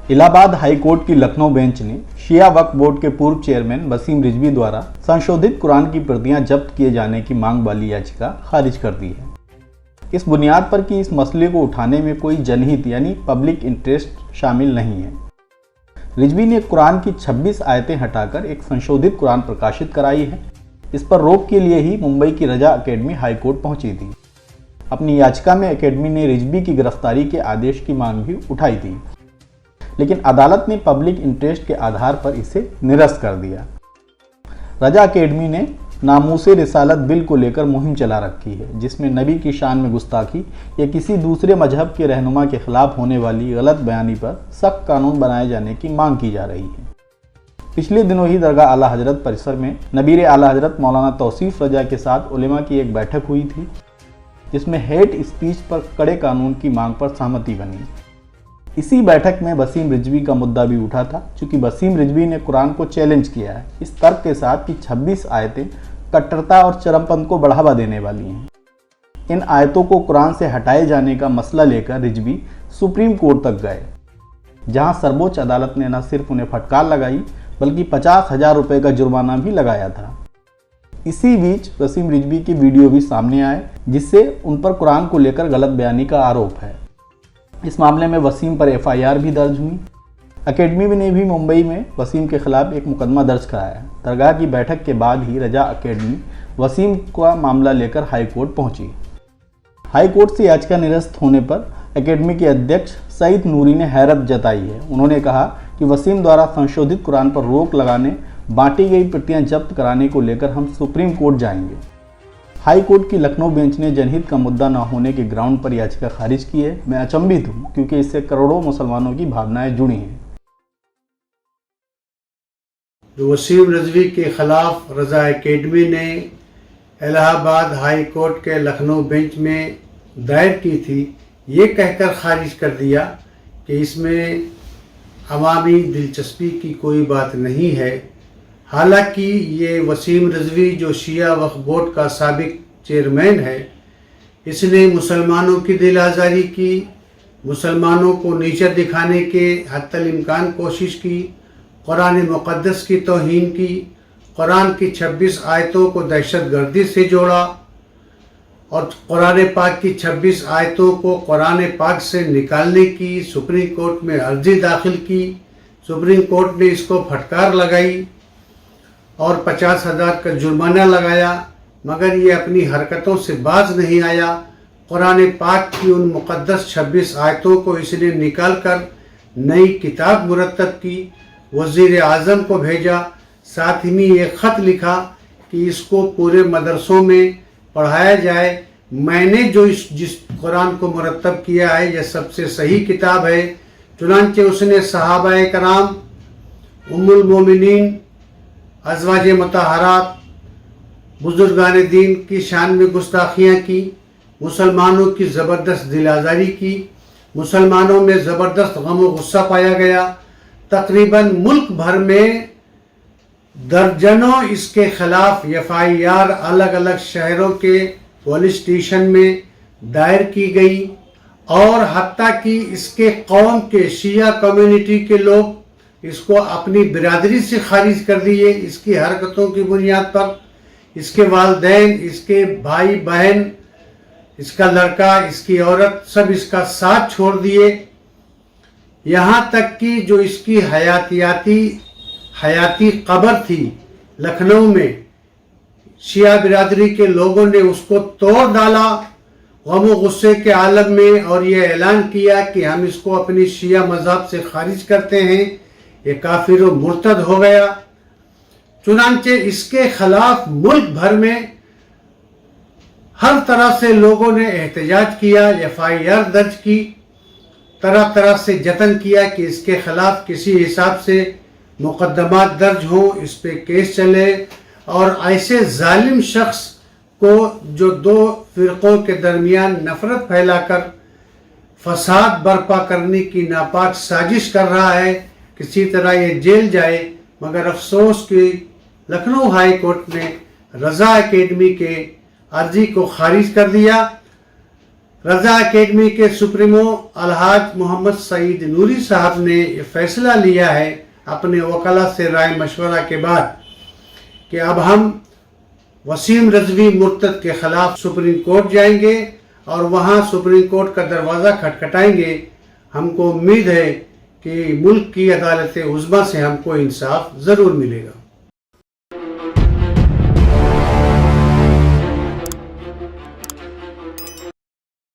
الہ آباد high court کی لکھنؤ بینچ نے شیعہ وقف بورڈ کے پورو چیئرمین وسیم رضوی دوارا سنشودھت قرآن کی پرتیاں ضبط کیے جانے کی مانگ والی یاچکا خارج کر دی ہے، اس بنیاد پر کہ اس مسئلے کو اٹھانے میں کوئی جنہت یعنی پبلک انٹرسٹ شامل نہیں ہے۔ رضوی نے قرآن کی 26 آیتیں ہٹا کر ایک سنشودھت قرآن پرکاشت کرائی ہے۔ اس پر روک کے لیے ہی ممبئی کی رجا اکیڈمی ہائی کورٹ پہنچی تھی۔ اپنی یاچکا میں اکیڈمی نے رضوی کی گرفتاری کے آدیش کی مانگ بھی اٹھائی تھی، لیکن عدالت نے پبلک انٹرسٹ کے آدھار پر اسے نرست کر دیا۔ رجا اکیڈمی نے ناموس رسالت بل کو لے کر مہم چلا رکھی ہے، جس میں نبی کی شان میں گستاخی یا کسی دوسرے مذہب کے رہنما کے خلاف ہونے والی غلط بیانی پر سخت قانون بنائے جانے کی مانگ کی جا رہی ہے۔ پچھلے دنوں ہی درگاہ اعلیٰ حضرت پریسر میں نبیر اعلیٰ حضرت مولانا توصیف رجا کے ساتھ علماء کی ایک بیٹھک ہوئی تھی، جس میں ہیٹ اسپیچ پر کڑے قانون کی مانگ پر سہمتی بنی۔ اسی بیٹھک میں وسیم رضوی کا مدعا بھی اٹھا تھا، چونکہ وسیم رضوی نے قرآن کو چیلنج کیا ہے اس ترک کے ساتھ کہ 26 آیتیں کٹرتا اور چرم پنتھ کو بڑھاوا دینے والی ہیں۔ ان آیتوں کو قرآن سے ہٹائے جانے کا مسئلہ لے کر رضوی سپریم کورٹ تک گئے، جہاں سرووچ عدالت نے نہ صرف انہیں پھٹکار لگائی بلکہ 50,000 روپے کا جرمانہ بھی لگایا تھا۔ اسی بیچ وسیم رضوی کی ویڈیو بھی سامنے آئے، جس سے ان پر قرآن کو لے کر غلط بیانی کا آروپ ہے۔ اس معاملے میں وسیم پر FIR بھی درج ہوئی۔ اکیڈمی نے بھی ممبئی میں وسیم کے خلاف ایک مقدمہ درج کرایا۔ درگاہ کی بیٹھک کے بعد ہی رجا اکیڈمی وسیم کا معاملہ لے کر ہائی کورٹ پہنچی۔ ہائی کورٹ سے یاچکا نرست ہونے پر اکیڈمی کے صدر سعید نوری نے حیرت جتائی ہے۔ انہوں نے کہا کہ وسیم دوارا سنشودھت قرآن پر روک لگانے، بانٹی گئی پرتیاں ضبط کرانے کو لے کر ہم سپریم کورٹ جائیں گے۔ ہائی کورٹ کی لکھنؤ بینچ نے جنہت کا مدعا نہ ہونے کے گراؤنڈ پر یاچکا خارج کی ہے۔ میں اچنبھت ہوں، کیونکہ اس سے کروڑوں مسلمانوں کی بھاونائیں جڑی ہیں۔ وسیم رضوی کے خلاف رضا اکیڈمی نے الہ آباد ہائی کورٹ کے لکھنؤ بینچ میں دائر کی تھی، یہ کہہ کر خارج کر دیا کہ اس میں عوامی دلچسپی کی کوئی بات نہیں ہے۔ حالانکہ یہ وسیم رضوی جو شیعہ وقف بورڈ کا سابق چیئرمین ہے، اس نے مسلمانوں کی دل آزاری کی، مسلمانوں کو نیچا دکھانے کے حتی الامکان کوشش کی، قرآن مقدس کی توہین کی، قرآن کی 26 آیتوں کو دہشت گردی سے جوڑا اور قرآن پاک کی 26 آیتوں کو قرآن پاک سے نکالنے کی سپریم کورٹ میں عرضی داخل کی۔ سپریم کورٹ نے اس کو پھٹکار لگائی اور 50,000 کا جرمانہ لگایا، مگر یہ اپنی حرکتوں سے باز نہیں آیا۔ قرآن پاک کی ان مقدس 26 آیتوں کو اس نے نکال کر نئی کتاب مرتب کی، وزیر اعظم کو بھیجا، ساتھ ہی ایک خط لکھا کہ اس کو پورے مدرسوں میں پڑھایا جائے۔ میں نے جس قرآن کو مرتب کیا ہے یہ سب سے صحیح کتاب ہے۔ چنانچہ اس نے صحابہ کرام، ام المومنین، ازواج مطہرات، بزرگان دین کی شان میں گستاخیاں کی، مسلمانوں کی زبردست دل آزاری کی، مسلمانوں میں زبردست غم و غصہ پایا گیا۔ تقریباً ملک بھر میں درجنوں اس کے خلاف FIR الگ الگ شہروں کے پولیس اسٹیشن میں دائر کی گئی، اور حتیٰ کہ اس کے قوم کے شیعہ کمیونٹی کے لوگ اس کو اپنی برادری سے خارج کر دیے۔ اس کی حرکتوں کی بنیاد پر اس کے والدین، اس کے بھائی بہن، اس کا لڑکا، اس کی عورت سب اس کا ساتھ چھوڑ دیے۔ یہاں تک کہ جو اس کی حیاتی قبر تھی لکھنؤ میں، شیعہ برادری کے لوگوں نے اس کو توڑ ڈالا غم و غصے کے عالم میں، اور یہ اعلان کیا کہ ہم اس کو اپنی شیعہ مذہب سے خارج کرتے ہیں، یہ کافر و مرتد ہو گیا۔ چنانچہ اس کے خلاف ملک بھر میں ہر طرح سے لوگوں نے احتجاج کیا، FIR درج کی، طرح طرح سے جتن کیا کہ اس کے خلاف کسی حساب سے مقدمات درج ہوں، اس پہ کیس چلے، اور ایسے ظالم شخص کو جو دو فرقوں کے درمیان نفرت پھیلا کر فساد برپا کرنے کی ناپاک سازش کر رہا ہے، کسی طرح یہ جیل جائے۔ مگر افسوس کہ لکھنؤ ہائی کورٹ نے رضا اکیڈمی کے عرضی کو خارج کر دیا۔ رضا اکیڈمی کے سپریمو الحاج محمد سعید نوری صاحب نے یہ فیصلہ لیا ہے اپنے وکلاء سے رائے مشورہ کے بعد کہ اب ہم وسیم رضوی مرتد کے خلاف سپریم کورٹ جائیں گے اور وہاں سپریم کورٹ کا دروازہ کھٹکھٹائیں گے. ہم کو امید ہے کہ ملک کی عدالت عظمیٰ سے ہم کو انصاف ضرور ملے گا.